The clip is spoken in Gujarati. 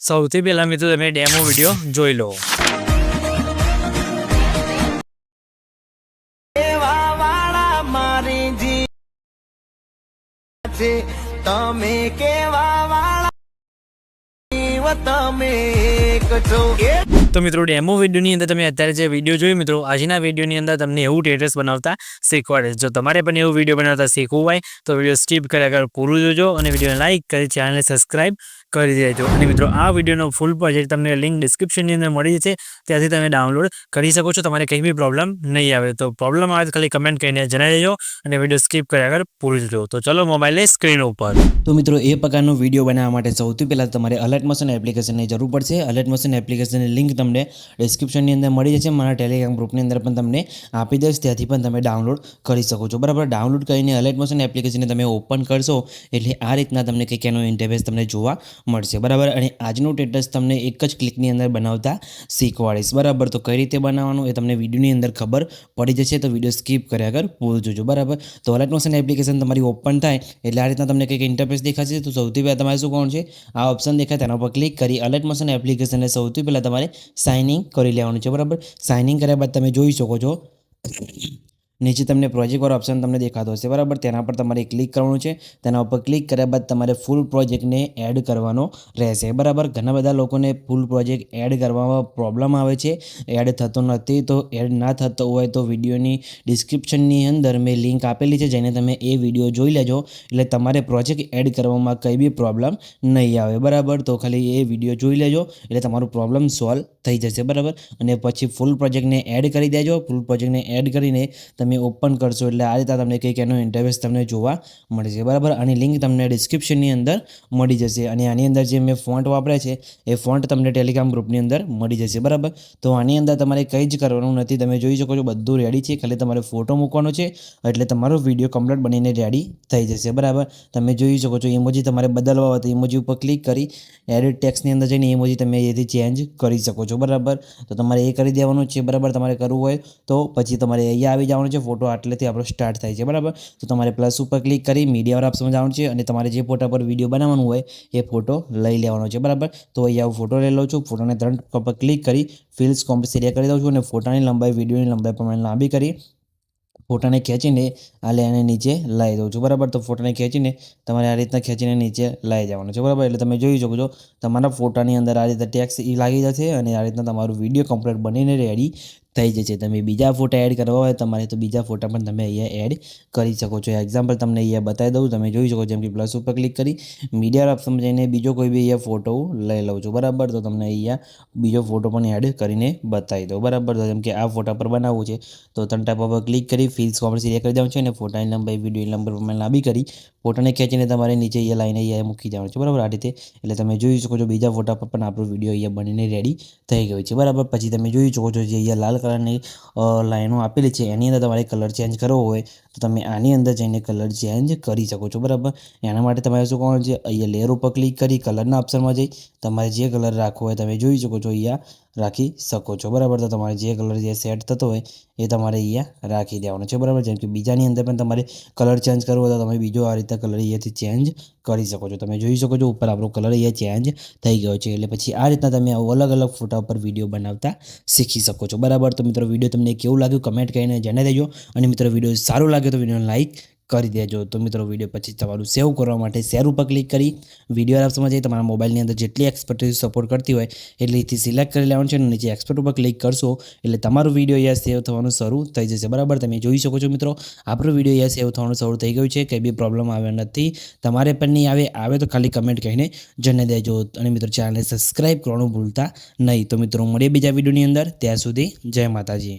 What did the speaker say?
સૌથી પહેલા મિત્રો તમે ડેમો વિડીયો જોઈ લો। તમે કેવા વાળા તમે એક છો। તો મિત્રો ડેમો વિડીયોની અંદર તમે અત્યારે જે વિડીયો જોયું મિત્રો, આજના વિડીયોની અંદર તમને એવું ટેટસ બનાવતા શીખવાડે। જો તમારે પણ એવું વિડીયો બનાવતા શીખવું હોય તો વિડીયો સ્કીપ કર્યા વગર પૂરું જોજો અને વિડીયોને લાઇક કરી ચેનલને સબસ્ક્રાઇબ કરી દેજો। અને મિત્રો આ વિડીયોનો ફૂલ પ્રોજેક્ટ તમને લિંક ડિસ્ક્રિપ્શનની અંદર મળી જશે, ત્યાંથી તમે ડાઉનલોડ કરી શકો છો। તમારે કંઈ બી પ્રોબ્લેમ નહીં આવે। તો પ્રોબ્લેમ આવે તો ખાલી કમેન્ટ કરીને જણાવી દેજો અને વિડીયો સ્કીપ કર્યા વગર પૂરું જોજો। તો ચલો મોબાઈલની સ્ક્રીન ઉપર। તો મિત્રો એ પ્રકારનો વિડીયો બનાવવા માટે સૌથી પહેલાં તમારે અલર્ટ મોશન એપ્લિકેશનની જરૂર પડશે। અલર્ટ મોશન એપ્લિકેશનની લિંક તમને ડિસ્ક્રિપ્શનની અંદર મળી જશે, મારા ટેલિગ્રામ ગ્રુપની અંદર પણ તમને આપી દઈશ, ત્યાંથી પણ તમે ડાઉનલોડ કરી શકો છો। બરાબર, ડાઉનલોડ કરીને અલર્ટ મોશન એપ્લિકેશનને તમે ઓપન કરશો એટલે આ રીતના તમને કંઈક એનો ઇન્ટરફેસ તમને જોવા મળશે। બરાબર, અને આજનું ટેટસ તમને એક જ ક્લિકની અંદર બનાવતા શીખવાડીશ। બરાબર, તો કઈ રીતે બનાવવાનું એ તમને વિડીયોની અંદર ખબર પડી જશે, તો વિડીયો સ્કીપ કર્યા વગર પૂરું જોજો। બરાબર, તો અલર્ટ મોશન એપ્લિકેશન તમારી ઓપન થાય એટલે આ રીતના તમને કંઈક ઇન્ટરફેસ દેખાશે। તો સૌથી પહેલાં તમારે શું કરવાનું છે, આ ઓપ્શન દેખાય તેના પર ક્લિક કરી અલર્ટ મોશન એપ્લિકેશનને સૌથી પહેલાં તમારે સાઇન ઇન કરી લેવાનું છે। બરાબર, સાઇન ઇન કર્યા બાદ તમે જોઈ શકો છો નીચે તમને પ્રોજેક્ટવાળો ઓપ્શન તમને દેખાતો હશે। બરાબર, તેના પર તમારે ક્લિક કરવાનું છે। તેના ઉપર ક્લિક કર્યા બાદ તમારે ફૂલ પ્રોજેક્ટને એડ કરવાનો રહેશે। બરાબર, ઘણા બધા લોકોને ફૂલ પ્રોજેક્ટ એડ કરવામાં પ્રોબ્લેમ આવે છે, એડ થતો નથી। તો એડ ના થતો હોય તો વિડીયોની ડિસ્ક્રિપ્શનની અંદર મેં લિંક આપેલી છે, જેને તમે એ વિડીયો જોઈ લેજો, એટલે તમારે પ્રોજેક્ટ એડ કરવામાં કંઈ બી પ્રોબ્લેમ નહીં આવે। બરાબર, તો ખાલી એ વિડીયો જોઈ લેજો એટલે તમારું પ્રોબ્લેમ સોલ્વ થઈ જશે। બરાબર, અને પછી ફૂલ પ્રોજેક્ટને એડ કરી દેજો। ફૂલ પ્રોજેક્ટને એડ કરીને તમે ઓપન કરશો એટલે આ રીતે તમને કંઈક એનો ઇન્ટરફેસ તમને જોવા મળશે। બરાબર, આની લિંક તમને ડિસ્ક્રિપ્શનની અંદર મળી જશે, અને આની અંદર જે મેં ફોન્ટ વાપર્યા છે એ ફોન્ટ તમને ટેલિગ્રામ ગ્રુપની અંદર મળી જશે। બરાબર, તો આની અંદર તમારે કંઈ જ કરવાનું નથી, તમે જોઈ શકો છો બધું રેડી છે, ખાલી તમારે ફોટો મૂકવાનો છે એટલે તમારો વિડીયો કમ્પ્લીટ બનીને રેડી થઈ જશે। બરાબર, તમે જોઈ શકો છો ઇમોજી તમારે બદલવા હોય તો ઇમોજી ઉપર ક્લિક કરી એડિટ ટેક્સ્ટની અંદર જઈને ઇમોજી તમે એથી ચેન્જ કરી શકો છો। બરાબર, તો તમારે એ કરી દેવાનું છે। બરાબર, તમારે કરવું હોય તો પછી તમારે અહીંયા આવી જવાનું છે, ફોટો આટલેથી આપણો સ્ટાર્ટ થાય છે। બરાબર, તો તમારે પ્લસ ઉપર ક્લિક કરી મીડિયાવાળા ઓપ્શનમાં જવાનું છે અને તમારે જે ફોટા પર વિડીયો બનાવવાનું હોય એ ફોટો લઈ લેવાનો છે। બરાબર, તો અહીંયા હું ફોટો લઈ લઉં છું, ફોટોને 3 પર ક્લિક કરી ફિલ્સ કોમ્પ્રેસ એરિયા કરી દઉં છું અને ફોટાની લંબાઈ વિડીયોની લંબાઈ પ્રમાણે લાંબી કરી ફોટાને ખેંચીને આ એને નીચે લાવી દઉં છું। બરાબર, તો ફોટાને ખેંચીને તમારે આ રીતના ખેંચીને નીચે લાવી જવાનું છે। બરાબર, એટલે તમે જોઈ શકો છો તમારા ફોટાની અંદર આ રીતે ટેક્સ લાગી જશે અને આ રીતના તમારું વિડીયો કમ્પ્લીટ બનીને રેડી થઈ જશે। તમે બીજા ફોટા એડ કરવા હોય તમારે તો બીજા ફોટા પણ તમે અહીંયા એડ કરી શકો છો। એક્ઝામ્પલ તમને અહીંયા બતાવી દઉં, તમે જોઈ શકો, જેમ કે પ્લસ ઉપર ક્લિક કરી મીડિયા ઓપ્શનમાં જઈને બીજો કોઈ બી અહીંયા ફોટો લઈ લઉં છું। બરાબર, તો તમને અહીંયા બીજો ફોટો પણ એડ કરીને બતાવી દઉં। બરાબર, તો જેમ કે આ ફોટા પર બનાવવું છે તો 3 ટાઈપ પર ક્લિક કરી ફિલ્સ કોમ્પ્રેસ એરિયા કરી દેવાનું છે અને ફોટાની લંબાઈ વિડીયોની લંબાઈ પ્રમાણે લાંબી કરી ફોટાને ખેંચીને તમારે નીચે અહીંયા લાઈને અહીંયા મૂકી દેવાનું છે। બરાબર, આ રીતે એટલે તમે જોઈ શકો છો બીજા ફોટા પર પણ આપણો વિડીયો અહીંયા બનીને રેડી થઈ ગયો છે। બરાબર, પછી તમે જોઈ શકો છો જે અહીંયા લાલ કલરની લાઈનો આપેલી છે એની અંદર તમારે કલર ચેન્જ કરવો હોય તો તમે આની અંદર જઈને કલર ચેન્જ કરી શકો છો। બરાબર, એના માટે તમારે શું કરવાનું છે, અહીંયા લેયર ઉપર ક્લિક કરી કલરના ઓપ્શનમાં જઈ તમારે જે કલર રાખવો હોય તમે જોઈ શકો છો અહીંયા રાખી શકો છો। બરાબર, તો તમારે જે કલર જે સેટ થતો હોય એ તમારે અહીંયા રાખી દેવાનો છે। બરાબર, જેમ કે બીજાની અંદર પણ તમારે કલર ચેન્જ કરવો હોય તો તમે બીજો આ રીતે કલર અહીંયાથી ચેન્જ કરી શકો છો। તમે જોઈ શકો છો ઉપર આપણો કલર અહીંયા ચેન્જ થઈ ગયો છે, એટલે પછી આ રીતના તમે અલગ અલગ ફોટા ઉપર વિડીયો બનાવતા શીખી શકો છો। બરાબર, તો મિત્રો વિડીયો તમને કેવું લાગ્યું કમેન્ટ કરીને જણાવી દેજો, અને મિત્રો વિડીયો સારું લાગે તો વિડીયોને લાઇક કરી દેજો। તો મિત્રો વિડીયો પછી તમારું સેવ કરવા માટે શેર ઉપર ક્લિક કરી વિડીયો ઓપ્શનમાં જઈ તમારા મોબાઈલની અંદર જેટલી એક્સપર્ટ સપોર્ટ કરતી હોય એટલીથી સિલેક્ટ કરી લેવાનું છે અને નીચે એક્સપર્ટ ઉપર ક્લિક કરશો એટલે તમારું વિડીયો અહીંયા સેવ થવાનું શરૂ થઈ જશે। બરાબર, તમે જોઈ શકો છો મિત્રો આપણો વિડીયો અહીંયા સેવ થવાનું શરૂ થઈ ગયું છે, કંઈ બી પ્રોબ્લેમ આવ્યો નથી, તમારે પણ નહીં આવે તો ખાલી કમેન્ટ કહીને જણાવી દેજો, અને મિત્રો ચેનલને સબસ્ક્રાઈબ કરવાનું ભૂલતા નહીં। તો મિત્રો મળીએ બીજા વિડીયોની અંદર, ત્યાં સુધી જય માતાજી।